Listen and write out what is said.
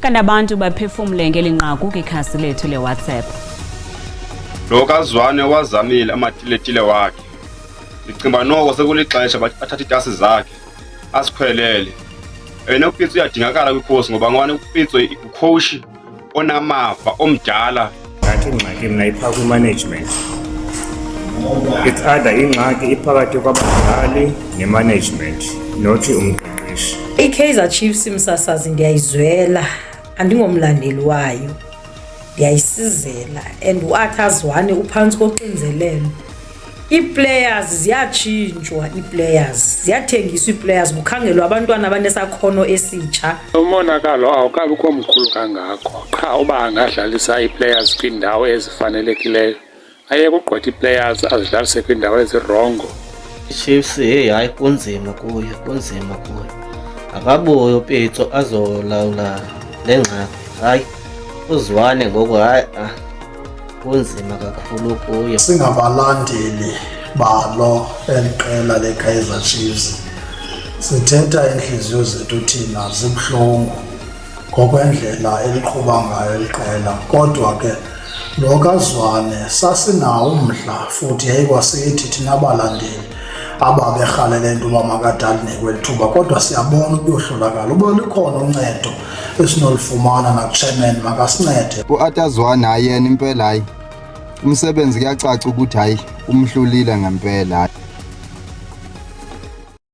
kanti abantu baphefumle ngelinqaku kwikhasi lethu leWhatsApp. Lo kaZwane wazamile amatiletile wakhe. Ndicinga noko sekulixesha bathatha itasi zakhe asikhwelele. Yena uPitso uyadingakala kwikhosi ngoba ngwane uPitso ucoach onamava omdala. Ngathi ingxaki mna ipha kwi-management. It's either ingxaki iphakathi kwabadlali ne-management nothi umqeqeshi. I-Kaizer Chiefs msasazi ndiyayizwela, andingomlandeli wayo. Ndiyayisizela and uAthazwane uphantsi koxinzelelo. Ii-players ziyatshintshwa, ii-players ziyathengiswa, ii-players kukhangelwa abantwana abanesakhono esitsha. Umonakalo awukabikho mkhulu kangako qha uba angadlalisa ii-players kwiindawo ezifanelekileyo. Ayeke ugqwetha ii-players azidlalise kwiindawo ezirongo. I-Chiefs hayi kunzima kuyo, akabuyo uPitso azolawula le ngxaki. Hayi uZwane ngoku hayi kunzima kakhulu kuyo. Singabalandeli balo eliqela leKaizer Chiefs sithetha inhliziyo zethu thina zibuhlungu ngokwendlela eliqhuba ngayo iqela, kodwa ke lo kaZwane sasinawo umdla futhi yayikwasithi thina abalandeli ababerhalele into uba makadalikwe lithuba, kodwa siyabona ukuyohlulakala. Uba likhona uncedo esinolifumana nakuchairman makasincede. uAthazwane yena impela hayi umsebenzi kuyacaca ukuthi hayi umhlulile ngempela.